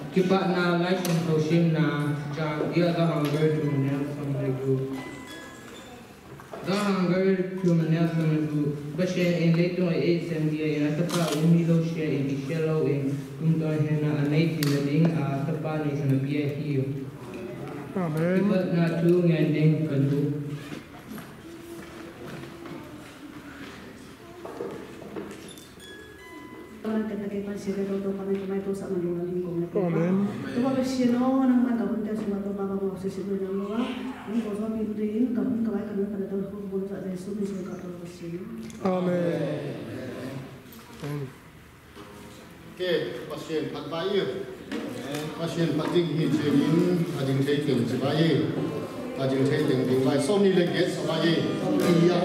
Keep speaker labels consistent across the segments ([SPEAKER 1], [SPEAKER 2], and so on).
[SPEAKER 1] Kipat na like and koshim na jang dia the hunger to manel from the group. The hunger to manel from the group. But she in late on 870 in a tapa umilo share in the shallow in kumdon hena a night in the ding a tapa nation of beer heel. Kipat na two and ding kandu.
[SPEAKER 2] Amen. Tuhan bersihno nang mana pun kita semua tu bapa mau sesi tu yang luar. Ini kau semua pintu ini kamu kawai kami pada tahun hukum saat Yesus Kristus kata bersihno.
[SPEAKER 3] Amen. Okay, pasien pat bayi. Pasien pating hijauin, pating cai ting sebayi, pating cai ting ting bayi. Som ni lagi sebayi. Iya.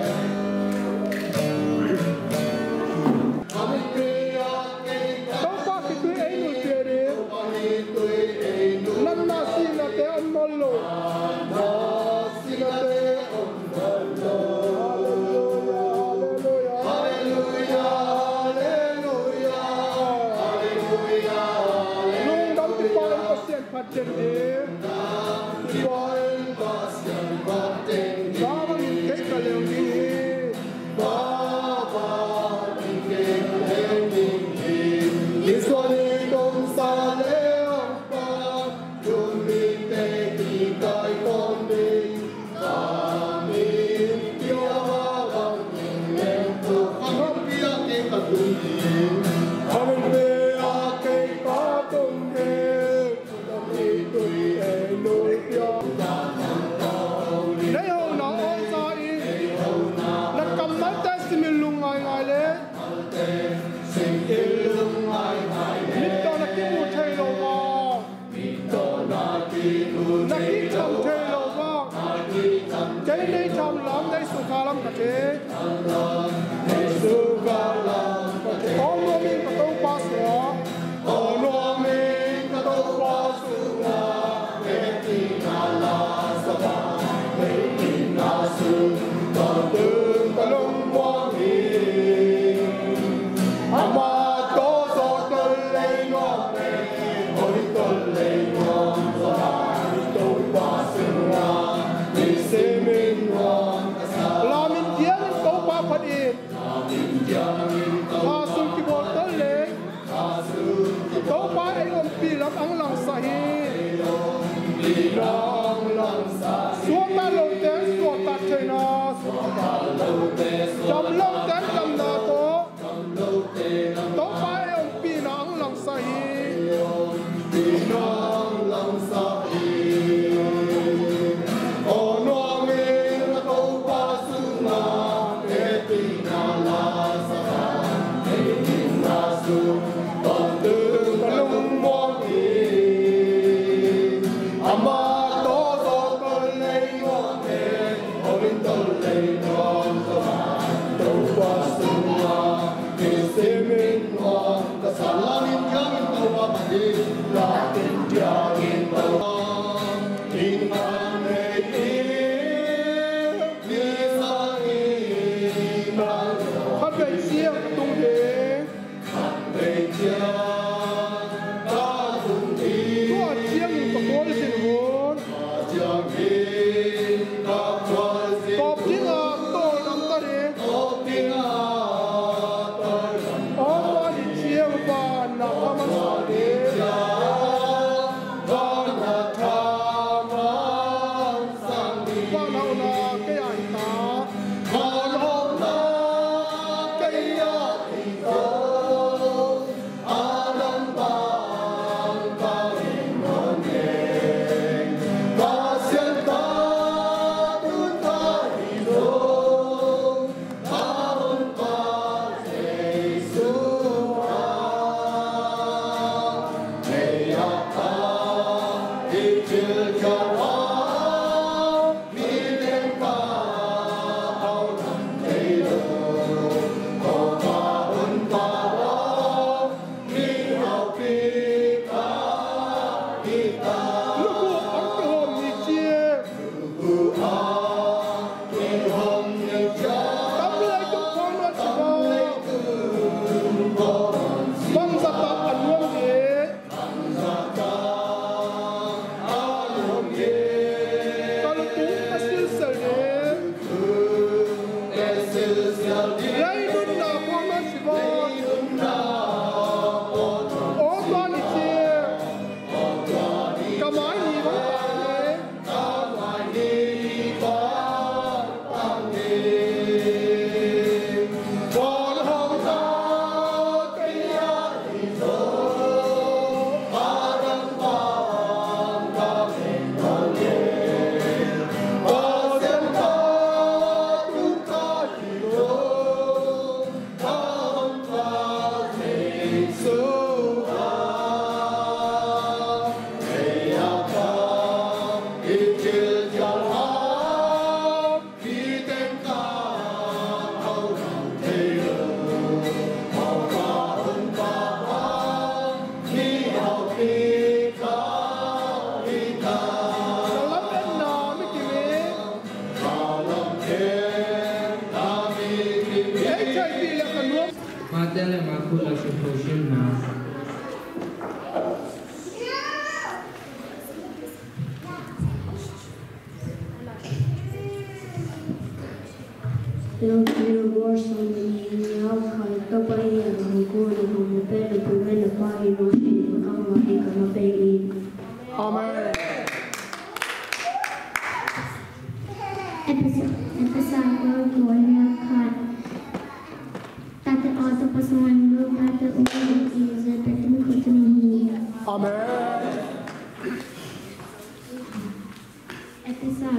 [SPEAKER 4] Episa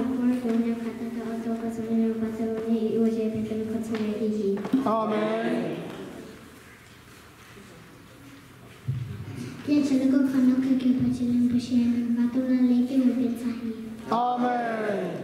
[SPEAKER 4] por konya kata ta auto kasune batone oje betul kasune hihi.
[SPEAKER 5] Amen.
[SPEAKER 4] Dia chana ko khana ke bachene bashene batona leke hote sahi.
[SPEAKER 5] Amen.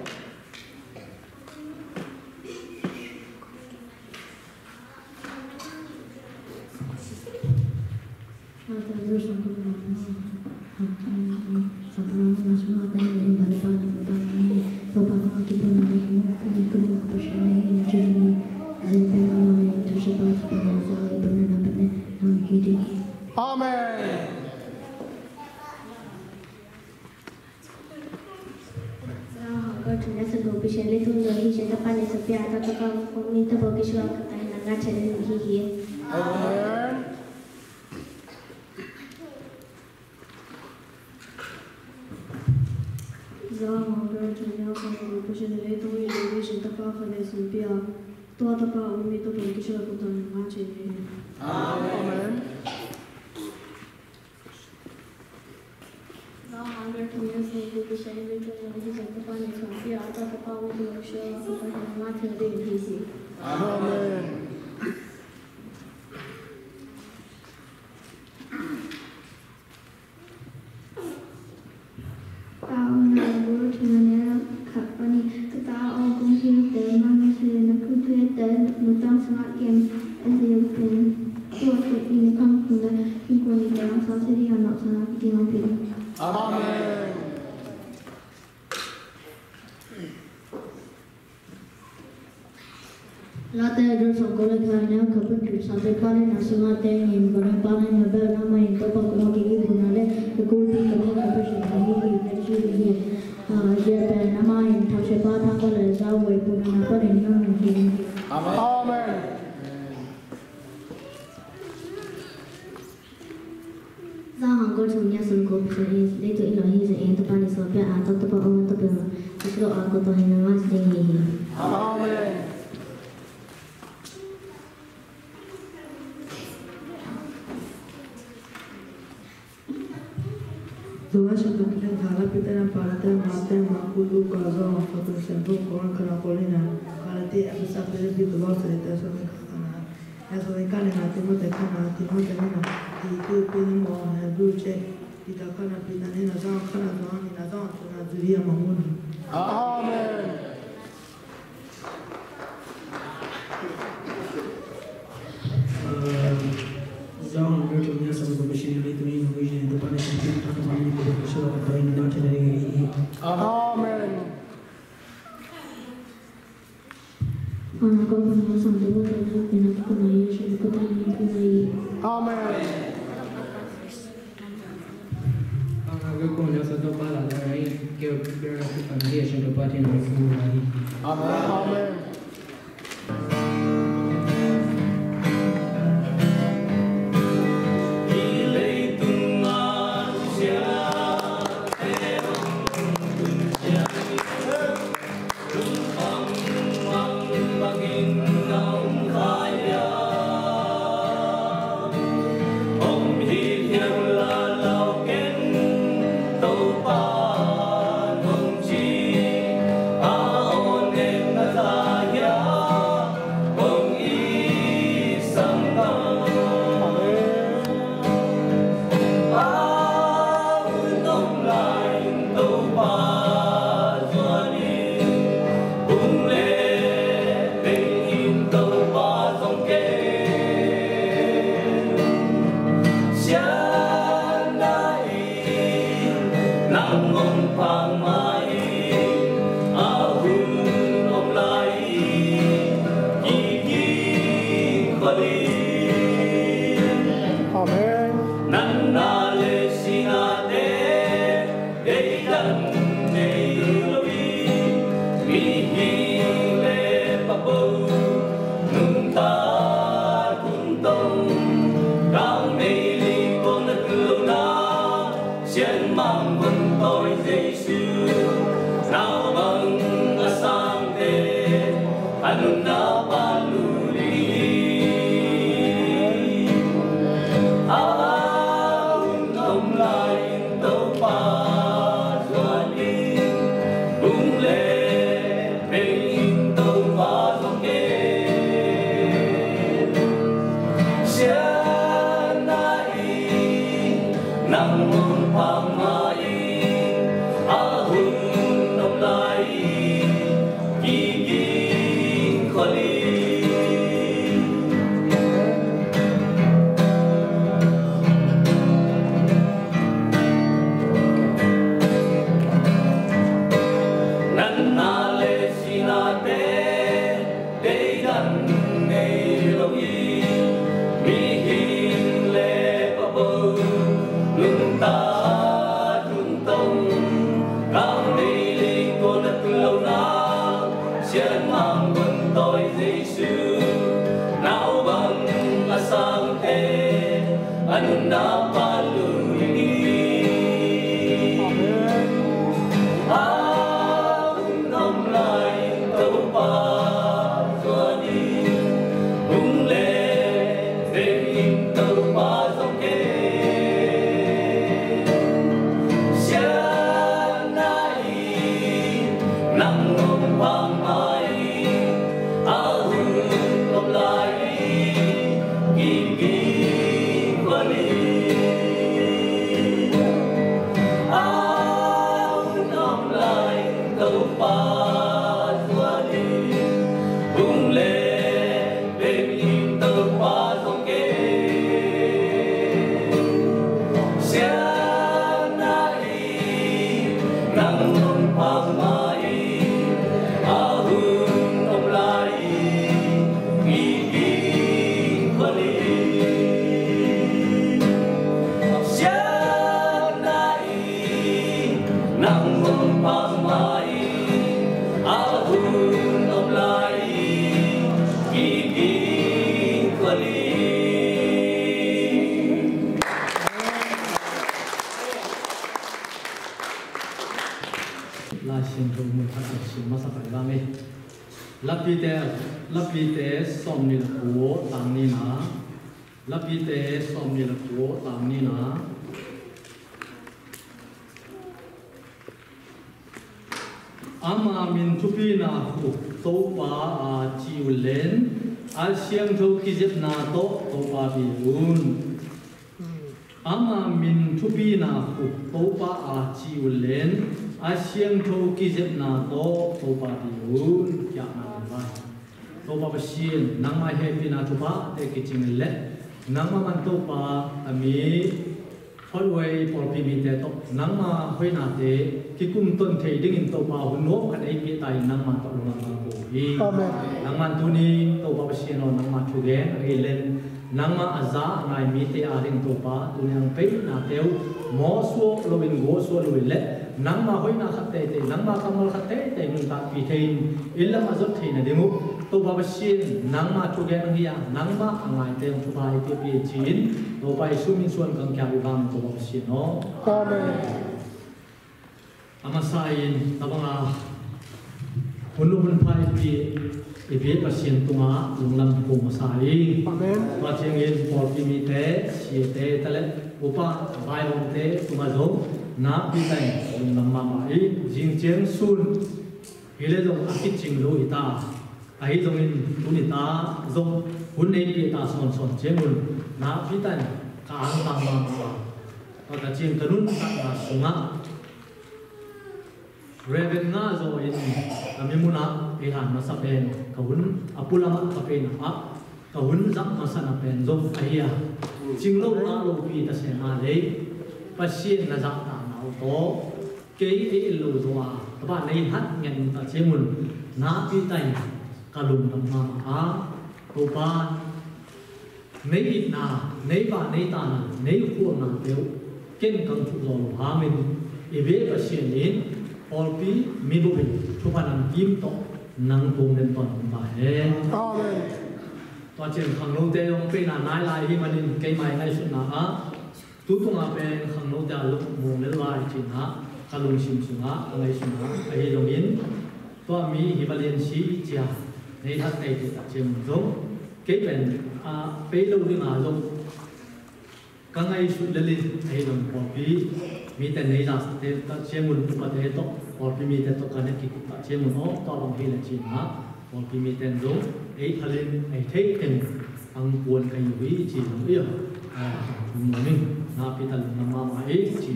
[SPEAKER 6] na pita nama mai chi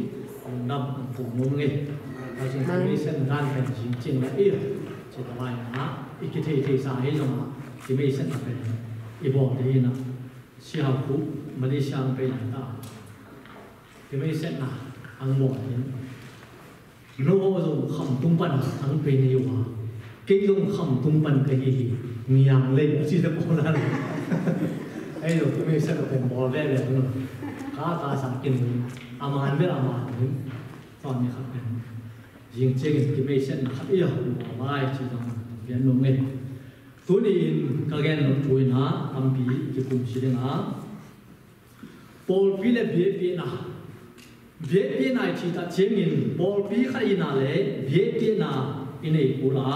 [SPEAKER 6] nam tu mong nge a jing mi sen ran pen jing jing la e chi ta mai na ikite te sa he jong chi mi sen ta pen i bo de na si ha ku Malaysia pe na ta chi mi sen na ang mo hin no zo kham tung pan ang pe ni wa ke jong kham tung pan ka hi ngiang le chi ta ko la ai lo chi mi sen ta pen bo le le no ka ta sa kin aman be aman ni ton ni khat pen jing che ki me sen na khat ya mai chi dong vian lo nge tu ni ka gen lo tu na am bi ki kum chi de na pol pi le bi na bi na chi ta che ngin pol pi kha ina le bi na ine ku la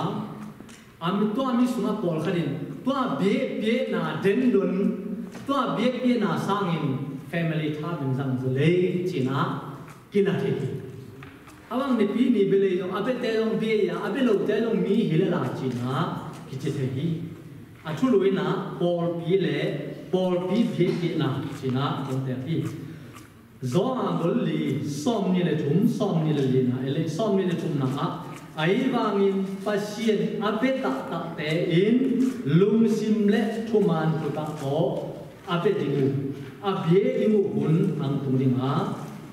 [SPEAKER 6] am to ami sunga pol kharin to bi na den dun to bi na sangin family tha bin sang zle china kina the awang ni pi ni bele yo abe te long bi ya abe lo te long mi hi la china ki che the hi a thu loi na pol pi le pol pi bi na china tong te pi zo a gol li som ni le thum som ni le li na ele som ni le thum na a ai wangin pasien abe ta ta te in lung sim le thuman tu ta ko abe dingu abie dingu hun ang tung dinga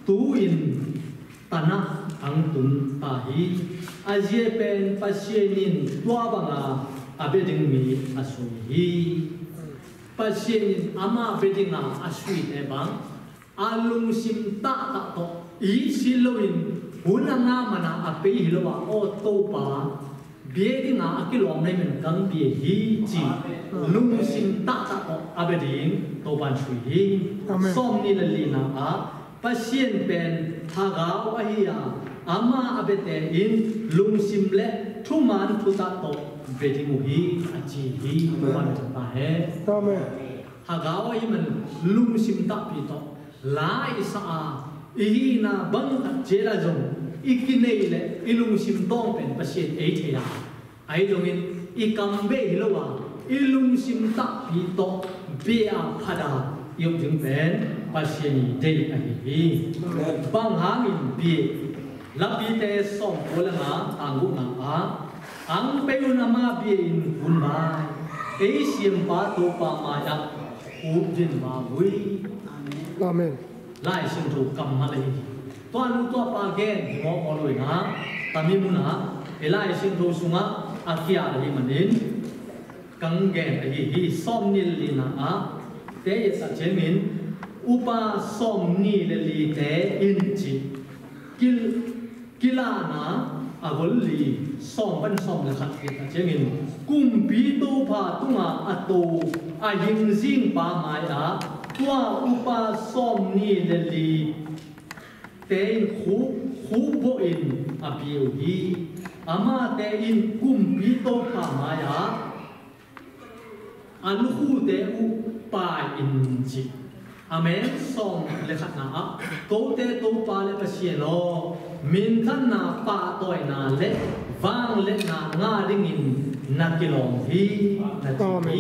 [SPEAKER 6] tu in tana ang tung ta hi aje pen pasienin tua banga abe ding mi asui hi pasienin ama abe dinga asui te bang alung sim ta ta to i siloin hunanga mana ape hilowa o to pa bie dinga akilom nei men kang bie hi chi lung sim ta ta to abe ding to ban sui hi som ni la li na a pasien pen thagao ahia ama abete in lung sim le thuman thu ta to be ding hi achi hi to ban ta he
[SPEAKER 5] amen
[SPEAKER 6] thagao hi man lung sim ta pi to la isa a i na bang ta che la jong ikinei le ilung sim tong pen pasien e thea ai dongin ikam be hilowa ilung sim ta pi to be a phada yong jing pen pasien dei a hi bang hangin bi lapi te som kola na angu na a ang pe na ma bi in bun ba e sim pa to pa ma ya u jin ma wi
[SPEAKER 5] amen
[SPEAKER 6] lai sim tu kam ma le to anu to pa gen mo ko loi na tami mu na e lai sim tu sunga akia ri manin kang gen hi som ni li na a te sa chen min upa som ni le li te in chi kila na agol li som ban som le khat ke ta chen min kum pi to pha tunga ato a yin jing pa mai a tua upa som ni le li te in khu bo in a piu hi ama te in kum pi to pha mai a anu khu te u pa in chi amen som le khat na a ko te to pa le pasien lo min than na pa toy na le wang le na nga ding in na kilong hi na chi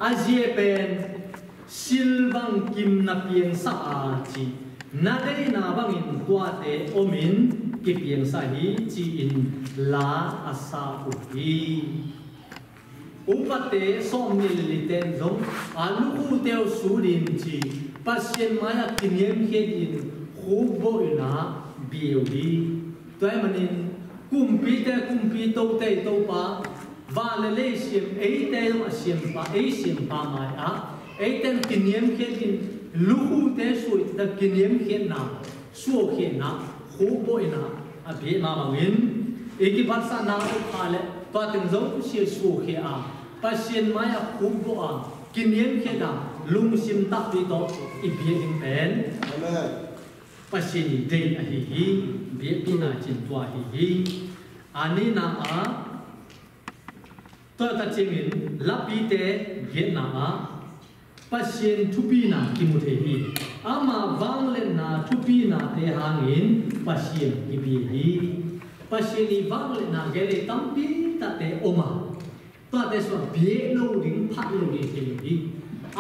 [SPEAKER 6] azie pen silvang kim na pieng sa a chi na dei na bang in tua te omin ki pieng sa hi chi in la asa u hi upate som ni li ten zong alu u teo su din chi pasien maya kiniem he din khu bo ina biu hi toy manin kumpi to te to pa va le le sim e te lo sim pa e sim pa mai a e ten kiniem he din lu u te su ta kiniem he na su he na khu bo ina a bi ma ma win e ki bat sa na u pa le to ten zong si su he a pasien maya khu bo a kiniem he da lung sim ta pi to i bi ding pen
[SPEAKER 3] amen
[SPEAKER 6] pasien dei a hi hi bi pi na chin tua hi hi ani na a to ta chingin lapi te ge na a pasien thupi na ki mu the hi ama wang le na thupi na te hangin pasien ki bi hi pasien ni wang le na ge le tam pi ta te oma to te so bi lo ding phat lo ni the hi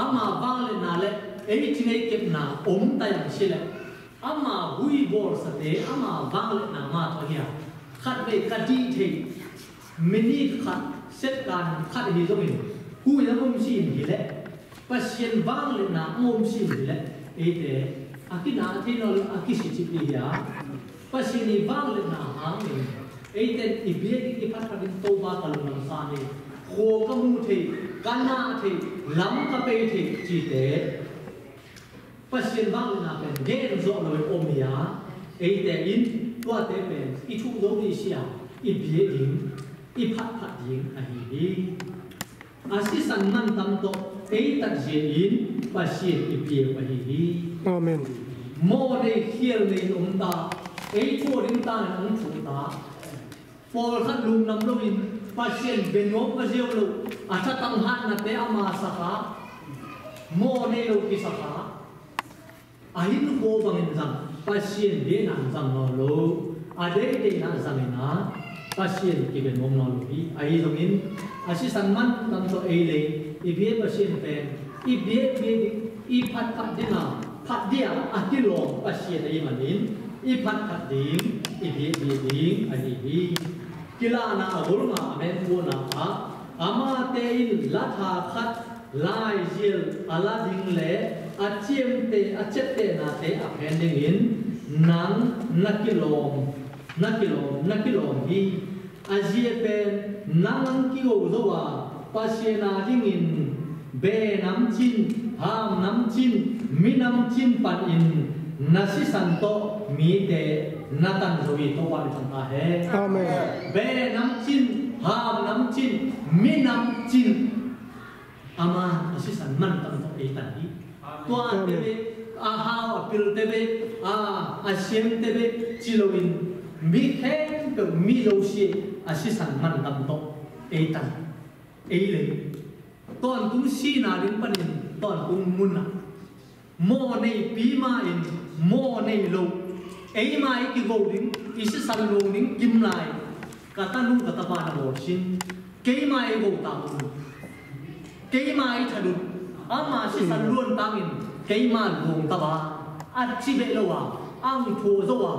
[SPEAKER 6] ama wang le na le e chingai kep na om ta yang si le ama hui bor sate ama bangle na ma to hiya khat be kati the mini khat set kan khat hi zo min hu ya mom sin hi le pasien bangle na mom sin hi le ete akina athinol akisi chipli ya pasini bangle na hang ni ete ibie ki phat phat to ba kalum sa ni kho ka mu the kana the lam ka pe the chi te pasien bangle na pen gen zo loi om ya ete in tua te pen I thu zo ni sia ibie ding I phat phat ding a hi asi san man tam to ei tat je in pasien ibie a hi
[SPEAKER 5] Amen.
[SPEAKER 6] mo de hiel nei om ta ei tho ring ta na om thu ta por khat lum nam lo in pasien ben mo ka jeu lo asa tang han na te ama sa ka mo nei lo ki sa ka ahin ko bangin jang pasien de na jang no lo ade de na jang na pasien ki ben mom no lo hi ai jong in asi san man tam to ei le I bie pasien pen I bie I phat phat de na phat dia akilo pasien ai manin I phat phat ding I bie ding ai hi kila na agul ma men ko na ama te in la tha khat lai jil ala ding le a chiem te a chet te na te a phen ding in nang nakilom hi a jie pen nang ki o zo wa pasien na ding in be nam chin ham nam chin mi nam chin pan in nasi santo mi te natan zowi to pan ta hai
[SPEAKER 5] Amen.
[SPEAKER 6] be nam chin ham nam chin mi nam chin ama nasi san man tam to ei tan hi to te be a ha apil te be a siem te be chiloin mi khen pe mi lo si asi san man tam to ei tan ei le ton tung si na rin panin ton tung mun na mo nei pi ma in mo nei lo ei mai ki go ding isi san lo ding kim lai ka ta nu ka ta ba na bo sin ke mai go ta bu ke mai thadu ama si san luon ta in ke ma long ta ba a chi be lo wa ang tho zo wa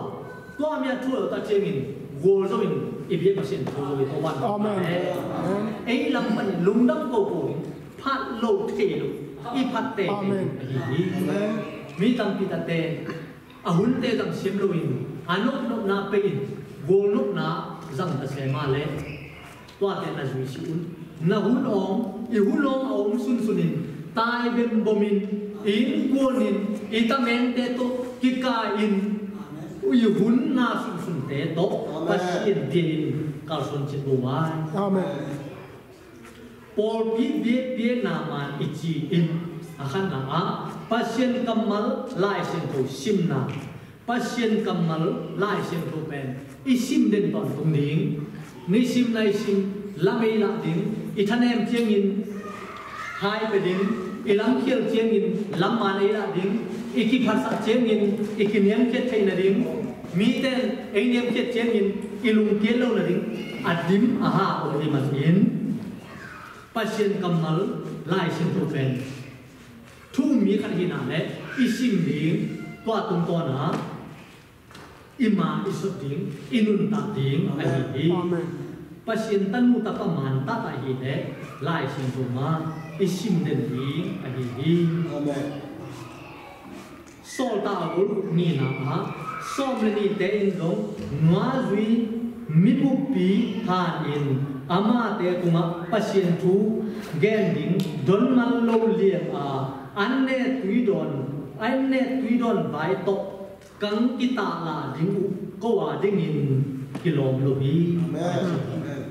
[SPEAKER 6] to mi a tho ta che min go zo in I bie pa sin tho zo to ban
[SPEAKER 5] Amen.
[SPEAKER 6] ei lam man lung dam ko ko phat lo the lo I phat te
[SPEAKER 5] Amen.
[SPEAKER 6] mi tam pi ta te a hun te dam sim lo in anok no na pe in go no na zang ta se ma le to te na zui si un na hun ong I hun long ong sun sunin tai bem bomin in kuonin I ta men te to ki ka in I hun na sun sun te to pasien din kal sun chit lo wa
[SPEAKER 5] Amen.
[SPEAKER 6] por bie na man ichi in akhan na pasien kamal lai sen to sim na pasien kamal lai sen to pen I sim den ton tung ding ni sim lai sim la mei la ding I thanem chieng in hai pe ding I lam khiel chieng in lam ma nei la ding I ki phasa chieng in I ki niam khet thai na ding mi ten ei niam khet chieng in I lung ke lo na ding adim aha o di man in pasien kamal lai sin to pen thu mi khan hi na le I sim ding to tum to na ima isot ding inun ta ding ai hi
[SPEAKER 5] Amen.
[SPEAKER 6] pasien tanu ta pa man ta ta hi le lai sin to ma I sim den ding ai hi
[SPEAKER 3] Amen.
[SPEAKER 6] sol ta agul ni na som le ni te in dong nwa zui mi bu pi han in ama te kuma pasien thu gen ding don man lo lia anne tui don vai to kang kita la ding ko wa ding in kilom lo hi
[SPEAKER 3] Amen.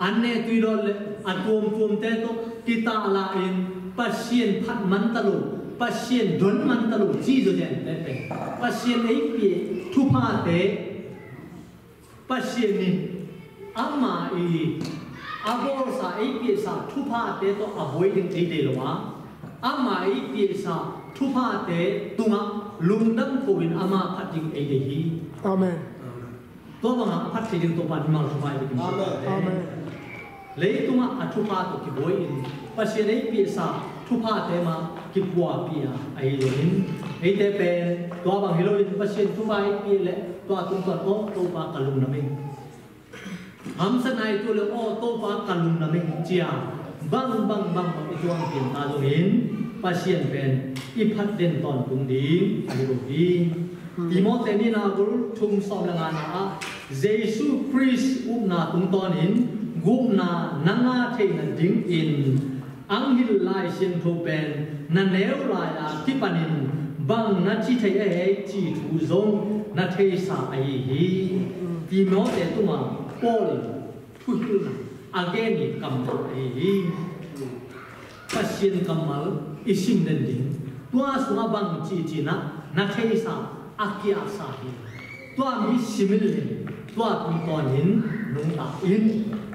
[SPEAKER 6] anne tui don le atom te to kita la in pasien phat man ta lo pasien don man ta lo ji zo jen te pe pasien ei pi thu pa te pasien ni ama I abor sa ei pi sa thu pa te to avoiding ei de lo ama ei pi sa thu pa te tunga lungdam ko in ama phating ei de hi
[SPEAKER 5] Amen.
[SPEAKER 6] to banga phat thing to pan mal thu pai de
[SPEAKER 5] Amen.
[SPEAKER 6] le tunga athu pa to ki boy in pasien ei pi sa thu pa te ma kipua pia ai loin ai te pen tua bang heroin pasien tu bai pi le tua tung ton o to pa kalung na ming ham sanai tu le o to pa kalung na ming chia bang ituang pin ta loin pasien pen iphat den ton tung ding ai lo hi Timote ni na gul thum som la na Jesus Christ na tung ton in gum na nanga the na ding in ang hil lai sin tho pen na neu lai a kipanin bang na chi thei e chi thu zong na thei sa ai hi Timote tu ma pol thu tu na again ni kam ai hi pasien kamal isim den ding tua sunga bang chi na thei sa akia sahi tua mi simile tua tung ton hin nung ta in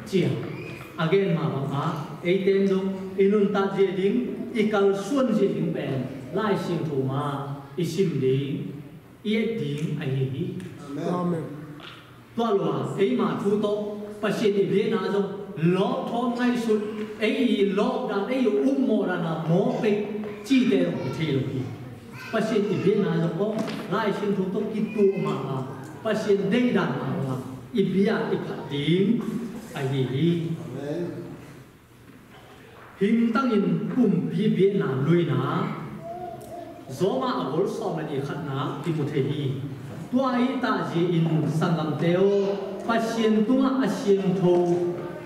[SPEAKER 6] chia again ma bang a eitem dong inun ta je ding ikal suan je ding pen lai sim thu ma isim ding ie ding ai hi
[SPEAKER 5] Amen.
[SPEAKER 6] tua lo ei ma thu to pasien ni be na jong lo thom ngai sut ei lo da ei mo ra na mo pe chi de ro thi lo hi pasien i be na jong ko lai sim thu to ki tu ma pasien dei dan ma i bia i phat ding ai hi hình tăng in cùng bi bi na lui na zoma agol som ni khat na ti mu the hi tuai ta ji in sangam teo pasien tunga asien tho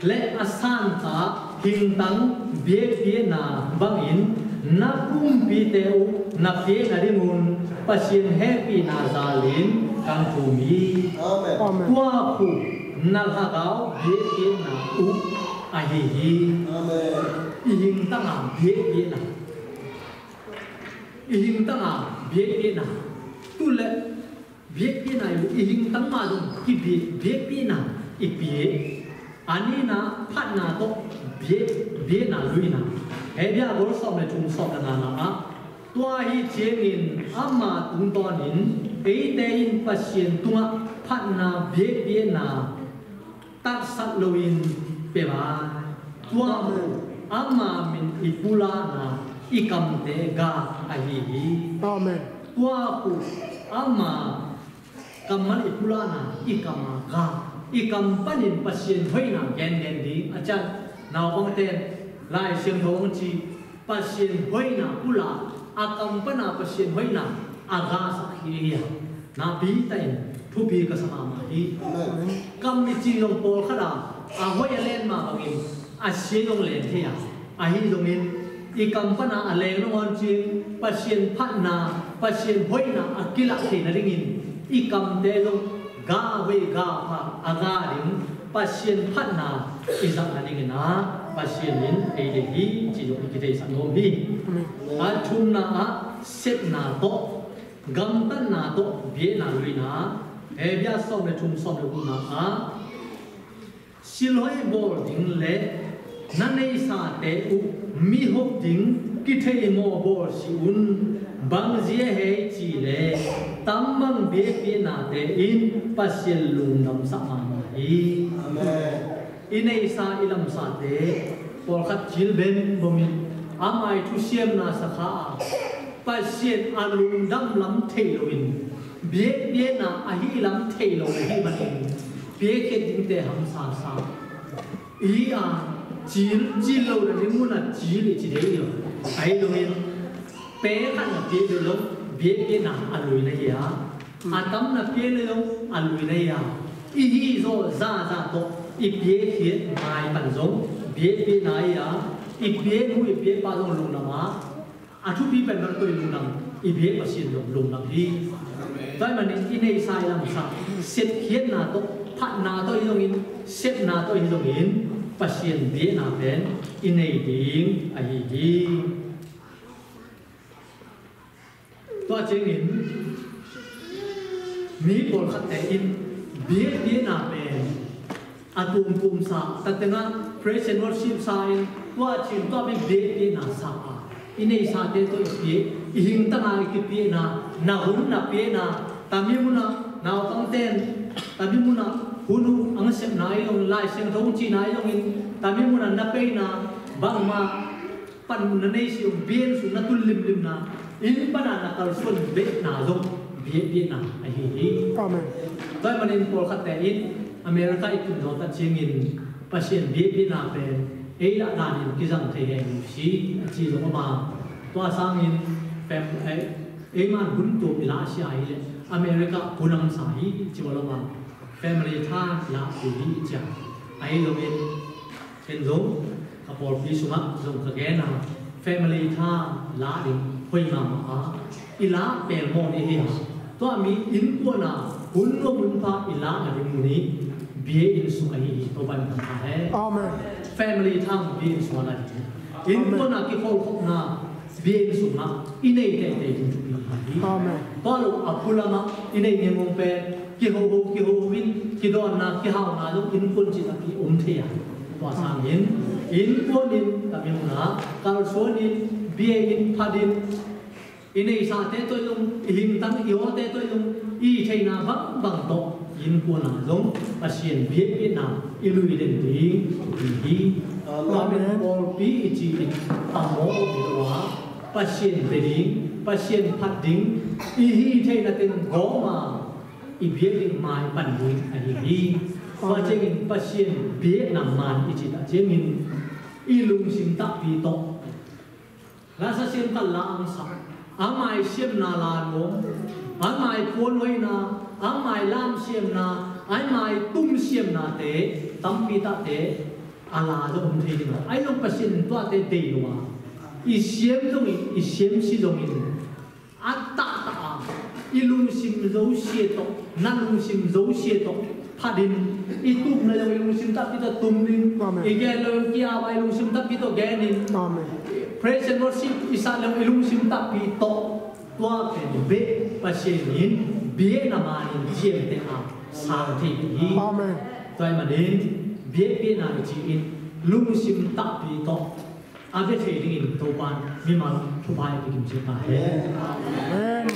[SPEAKER 6] le asan ta hình tăng bi bi na bang in na kum bi teo na pe na ringun pasien happy na zalin kang tu mi
[SPEAKER 5] Amen.
[SPEAKER 6] tua khu na ha gao bi bi na u ai hi ihing tanga bie na ihing tanga bie na tu le bie na ihing tang ma dong ki bie na ipie ani na phat na to bie na lui na he bia gol som le chung som na na tua hi chengin ama tung ton in ei te in pasien tunga phat na bie na tak sat loin pe ba tua ama min ipula na ikam te ga ahi hi
[SPEAKER 5] Amen.
[SPEAKER 6] tua ku ama kamal ipula na ikama ga ikam panin pasien hoina gen di acha naw bang ten lai siang thong chi pasien hoina pula akam pana pasien hoina aga sa hi na bi tain thu bi ka sama ma hi kam mi chi long pol khada a hoi len ma bangin asin dong len thia ahi dongin ikam pana aleng ngon ching pasien phatna pasien hoina akila the na ringin ikam de dong ga we ga pha aga ring pasien phatna izak na ringin na pasien in ei de hi chi do ki dei san nom hi a thum na a set na to gam tan na to bie na lui na e bia som le thum som le ku na a silhoi bol ding le nanei sa te u mi hop ding ki thei mo bol si un bang je he chi le tam bang be pe na te in pasien lung nam sa ma hi amen inei sa ilam sa te por khat chil ben bomin amai thu siam na sa kha pasien alung dam lam thei loin be na a hi lam thei lo hi ban be ke ding te ham sa sa i a chỉ lâu là những muốn là chỉ để chỉ đấy rồi ấy rồi bé khăn là bé được lúc bé nào ăn lùi này à ăn tắm là bé luôn ăn lùi này à ý rồi ra to ý bé khiến mai bản giống bé này à ý bé nuôi bé bao dung lùng nào á à chú bé bản nó tôi lùng nào ý bé mà xin lùng nào đi vậy mà nên ý này sai làm sao xét khiến nào to phát nào tôi dùng in xét nào tôi dùng in pasien dia na pen inei ding ai hi to chengin mi bol khat te in bie na pen atum sa tatenga praise and worship sign to chin to bie na sa inei sa te to bie hing ta na ki bie na hun na bie na tami muna na tong ten tami muna hunu ang sep na yung lai seng thong chi na yung in tami mo na napay na bang ma pan na nei siung bien su na tul lim na in pana na kal sun be na zo be na a hi
[SPEAKER 5] Amen.
[SPEAKER 6] dai manin por khat te in America ikun no ta chingin pasien be na pen ei la dan in ki jang thei ai si chi zo ma to sang in fam ei man bun to ila sia ai America punam sai chi wala ma family tha la pi cha ai lo in chen zo ka por pi suma zo ka ge na family tha la din hoi ma ma ila pe mo ni hi to mi in ko na hun no mun pa ila a din ni bie in su ai to ban ka hai
[SPEAKER 5] Amen.
[SPEAKER 6] family tha bie in su la in ko na ki ko na bie in su na inei te din tu pi
[SPEAKER 5] Amen.
[SPEAKER 6] Balu apulama inei ne mong pe ki ho win ki don na ki hau na lo in kun chi ta ki thea wa sang in kun in ta mi na kal son in bie in phadin inei sa te to lung him tang i ho te to lung i thei na bang to in kun na long pasien bie na i lui den ding hi amen all pi chi in amo bi wa pasien ding pasien phading i hi thei na ten goma i bieding mai pan ding ani hi wa chengin pasien bie na man i chi ta chengin i lung sim ta pi to la sa sim ta la ang sa amai sim na la no amai pon hoi na amai lam sim na ai mai tum sim na te tam pi ta te ala do thei ding ai long pasien to te te lo i sim dong i sim si dong in atta ta ilung sim zo xie to nan lung sim zo xie to phadin itum na lung sim ta pi to tum din i ge lo kia vai lung sim ta pi to ge nin
[SPEAKER 5] Amen.
[SPEAKER 6] praise and worship isa lung sim ta pi to tua pe be pa xie nin bie na ma nin chiem te a sa thi hi
[SPEAKER 5] Amen.
[SPEAKER 6] toi ma din bie na chi in lung sim ta pi to a ve thei ding in to pan mi ma thu bai ki kim chi ta he
[SPEAKER 5] Amen.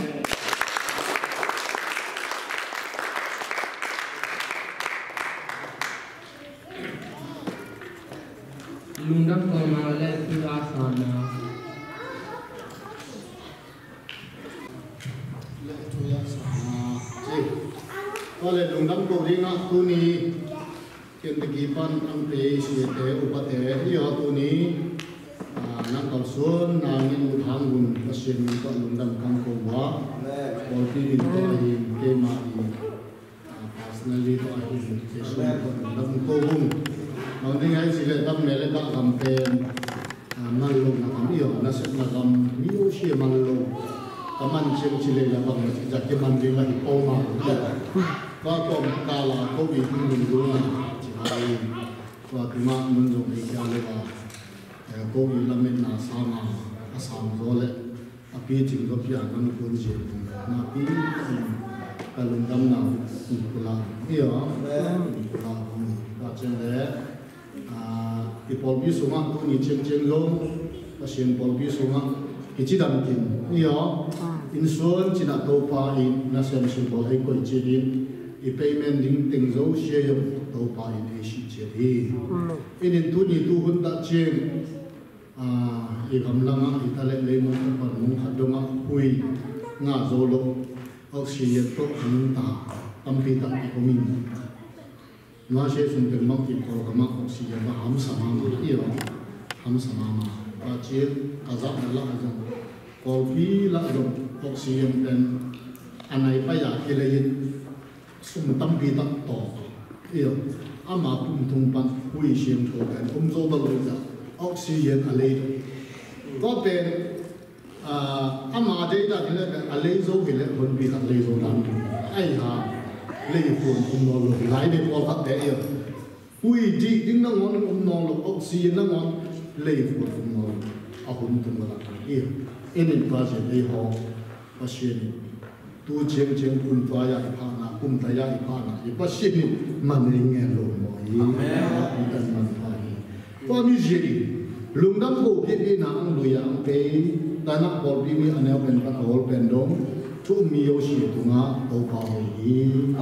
[SPEAKER 1] Lundam formale asana.
[SPEAKER 3] Oleh lundam ko ringa tuni ken tegi pan ang pe si te upate iyo tuni nang kalsun nangin uthangun pasien ko lundam kang ko wa or pin to ai ke ma personally to ai ke so ko lundam ko bum ang ding ai sile tam mele ka campaign nalo na kamiyo na set na kam miyo si malo kaman sile la bang ja ke man ding la ko maก็ต้องกาลาโควิดมันรู้นะที่ไอ้ว่าคือมามันจะมีการเลยว่าโควิดแล้วมันน่าสามาสามโซเลยปีถึงก็พิจารณาคนเจ็บนาปีการลงดำน้ำกุลาเอี่ยกุลาก็เช่นเลยอีพอลพิสุมาตัวนี้เชิงลงก็เช่นพอลพิสุมาอีจิดันกินเอี่ยอินส่วนจินาโตปาอินน่าเสียมสิบอลให้คนเจดินi payment ding ting zo she yo to pa in e shi che hi in tu ni tu hun da chen i gam lama i ta le mo pa mu kha do ma hui nga zo lo oxygen to han ta tam pi ta ko min na she sun te ma ki ko ga ma oxygen ba ham sa ma ma i yo ham sa ma ma pa che ka za la zo ko pi la zo oxygen ten anai pa ya ke le yin sum tam pi ta to iyo ama pum tung pan hui xian tho kan zo da lo da oxygen a le ko pe ama de da le a le zo ke le hon pi ta le zo dan ai ha le phun lo lai de ko ta de iyo hui ji ding na ngon no lo oxygen na ngon le phun lo a hum tung la iyo in project le ho pasien tu cheng pun pa ya pha na kum ta ya pha na i pasien man ring nge lo mo i amen man pha i ko mi je di lungdam ko phe na ang lu ya ang pe ta na bol bi mi anel pen pa hol pen dong chu mi yo shi tu nga to pa ho i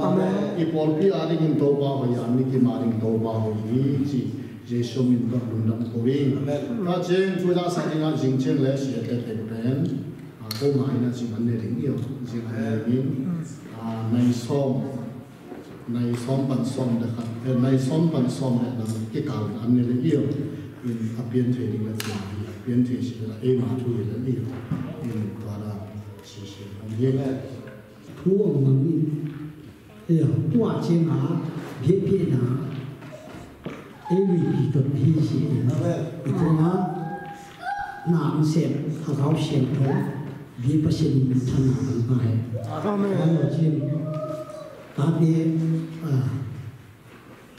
[SPEAKER 3] amen i bol pi a ring to pa ho ya mi ki ma ring to pa ho i chi Giêsu mình có đúng đậm cố in các trên chúa đã sang tiếng anh chính trên lễ sẽ để thành bền câu nói là chỉ vấn đề tính yêu chỉ là những này xóm bản xóm để khát này xóm bản xóm để làm cái cầu anh này yêu in biến thể định là gì biến thể chỉ là em mà thôi là yêu in đó là chỉ không biết
[SPEAKER 7] Chúa ông mình hiểu tua trên má biết biết nào ấy vì tuần hi sĩ thì chúng nó nằm xem học xem thôi vì bác sĩ mình thân hàng ngày đó là trên ta biết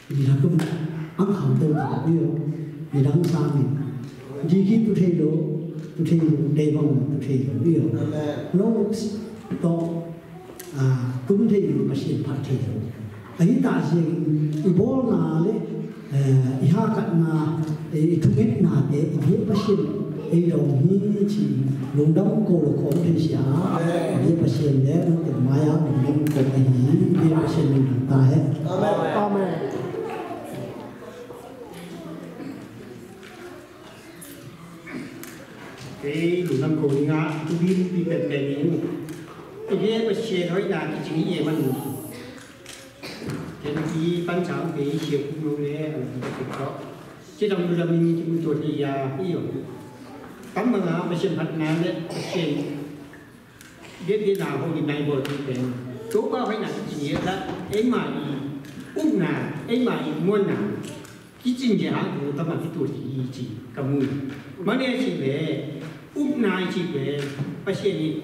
[SPEAKER 7] vì là cũng ăn học tôi học yêu vì đáng xa mình chỉ khi tôi thấy đây bằng tôi thấy đồ yêu nó to cũng thấy bác sĩ phát thấy ấy ta chỉ ibol na le iha kat na thumet na te ye pasien ei rong hi chi lungdam ko lo ko the sia ye pasien le no te maya lungdam ko hi ye pasien ni ta hai amen
[SPEAKER 8] cái lungdam ko ni nga tu bi pe pe ni ye pasien hoi na ki chi ye man thì ban sáng cái chiều cũng luôn đấy thì có chứ trong là mình tuổi thì yêu cắm bằng áo mà xem hạt nam đấy xem biết nào không thì này vừa thìเป็นchỗ có phải là gì đó ấy mà ung nào ấy mà muôn nào cái chuyện gì hả của tao mà cái tuổi thì chỉ cầm mùi mà này chỉ về ung nào chỉ về phải xem đi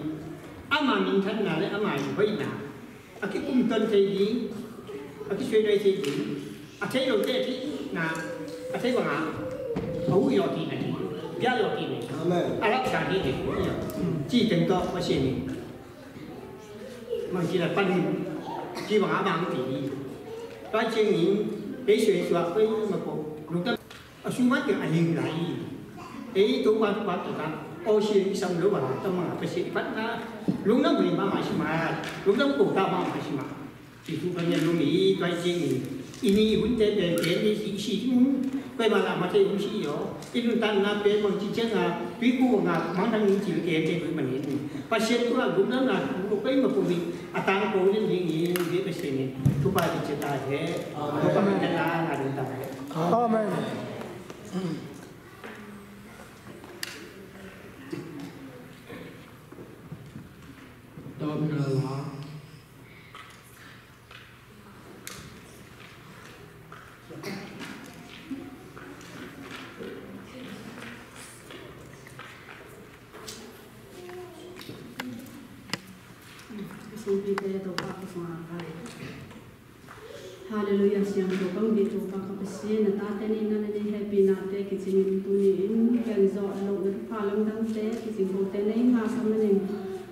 [SPEAKER 8] mà mình thân nào đấy mà phải nào cái cung tân thì gì cái chuyện này thì thấy đầu tiên thì là thấy bằng áo ấu yêu thì này giá yêu thì này lắp cả thì này chỉ cần có cái chuyện này mà chỉ là phân chỉ bằng áo bằng thì cái chuyện này cái chuyện xóa cái mà có lúc đó xung quanh cái ảnh hưởng lại cái tối qua tụi ta ô xin xong rồi bảo tao mà cái chuyện phát ra lúc đó mình ba mày mà lúc đó cũng tao ba mày mà thì chúng ta nhận luôn ý cái chuyện này ini vấn đề về cái gì gì cũng cái mà làm mà thấy cũng gì đó cái chúng ta là về bằng chỉ chất là tuy cô là món ăn những chuyện cái với mình này và xem cũng là lúc đó là một cái mà cô bị tăng cô những gì về cái chuyện này chúng ta thì ta thế chúng ta mình là được ta
[SPEAKER 5] amen
[SPEAKER 1] đó là
[SPEAKER 2] Hallelujah, siang tu kang di tu pak kapesi na tate ni na ni happy na te kicing tu ni in kan zo lo na palang dang te kicing ko te nei ma sam ni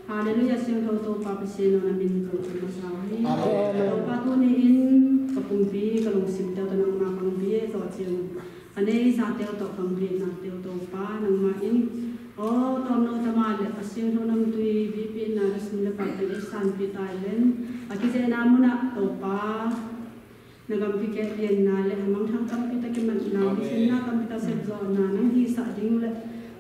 [SPEAKER 2] Hallelujah, siang tu pak kapesi na min ko ma sa ni amen pa tu ni in kapung bi kalong sim ta nang ma pang bi zo chiang ane sa te to pang bi na te to pa nang ma in oh tom no tama le siang tu nam tu bi pi na sim le pa te san pi Thailand akise na muna to pa nagam piket yang na le amang thang kam pita ki man na bisin na kam pita se zo na nang hi sa ding le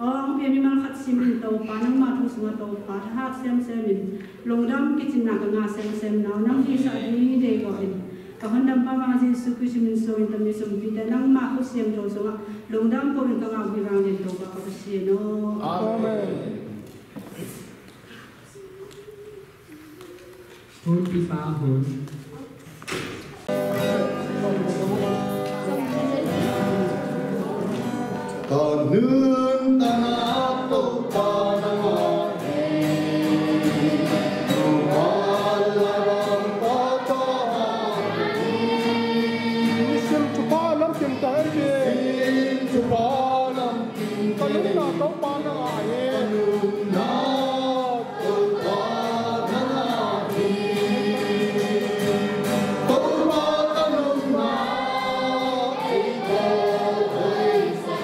[SPEAKER 2] ang pi mi mal khat simin to pa nang ma thu sunga to pa tha sem semin longdam ki chin na ka nga sem sem na nang hi sa ding de ko in ka handam pa ma jin su ku simin so in tam ni sum pi da nang ma khu sem to so longdam ko in ka nga bi rang de to pa ka si no
[SPEAKER 5] amen
[SPEAKER 1] hôn pi pa hôn
[SPEAKER 3] còn nương ta na tô pa na ngõ pa la bang pa to
[SPEAKER 5] sim chu pa lam sim ta je
[SPEAKER 3] chu pa lam
[SPEAKER 5] ta lu na to pa na ye
[SPEAKER 3] na tô pa na tô pa ta nung na ai ko ai sa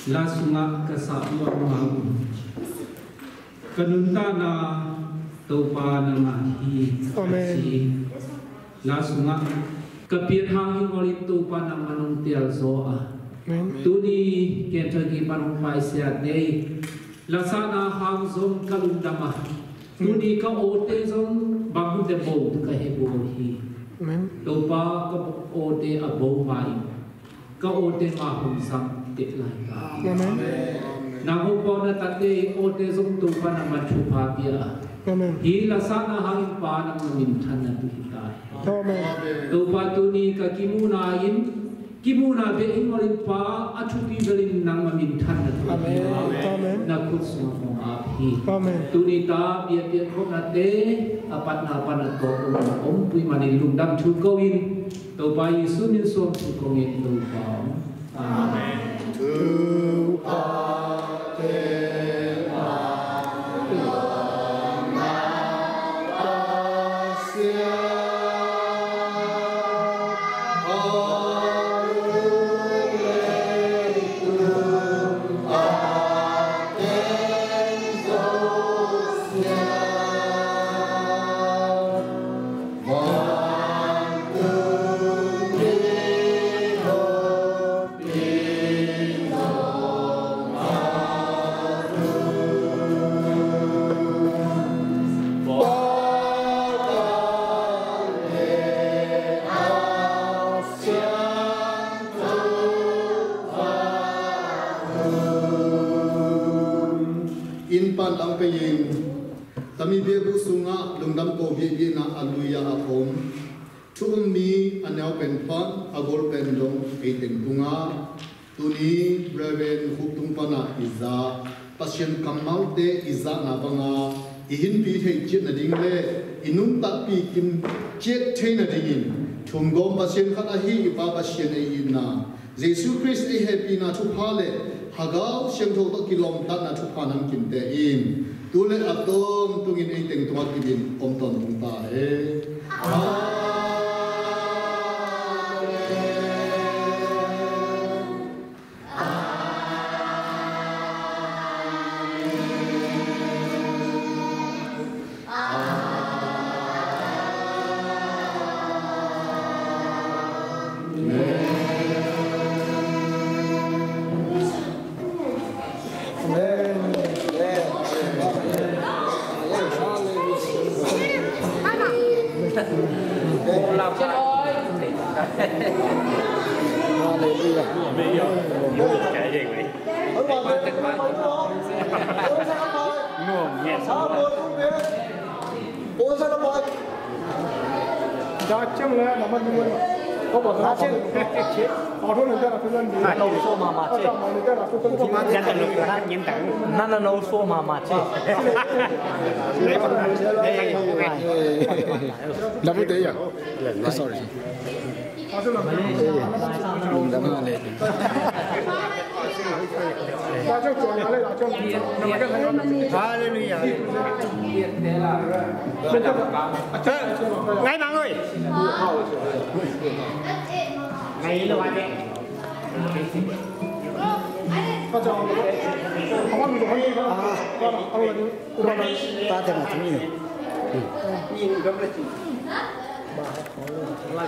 [SPEAKER 9] Lasunga kasabua mahu kanuntana topa namahi amen lasunga kapir hang ngoli topa namanung tial soa tuni kentragi parung paisya dei lasana hang zom kalundama tuni ka ote zom bagu de bo ka hebo hi topa ka ote abo mai ka ote mahum sam Amen. Namu pona tate ote zung tu pana machu papia. Amen. Hila sana hangin pa nang minthana tu kita. Amen. Tupa tuni ka kimuna be ingolin pa achupi belin nang minthana tu. Amen. Nakut semua api. Amen. Tuni ta biar kau nate apat na panat kau pui mani lundam chukawin. Tupa Yesus min som chukawin tupa. Amen. Kami bebu sunga lungdam ko bibi na aluya akom chum mi anel penpan agol pendong eiting tunga tuni reven huktung pana iza pasien kamalte iza na banga ihin pi thei chet na ding le inung tak pi kim chet thei na ding thungom pasien khat a hi ipa pasien ei na Jesus Christ ei happy na thu phale hagau siang tho to kilom tak na thu phanam kim te in Tule atom tungin iteng tuat kibin om ton tung tae.
[SPEAKER 5] Đã chăng là nó mất luôn. Có bỏ ra trên. auto này ra là tôi lên đi
[SPEAKER 6] nấu số mà
[SPEAKER 5] chứ này ra là tôi không
[SPEAKER 6] dân tộc lực là nhân tặng nó nấu số mà chứ
[SPEAKER 5] làm cái gì à sorry là cho chuẩn là là cho
[SPEAKER 8] Hallelujah. Ngay bạn ơi. Ngay là bạn đấy.
[SPEAKER 5] có cho không có mình hay
[SPEAKER 7] ta thế nào cũng nhiều
[SPEAKER 8] Nhìn gấp là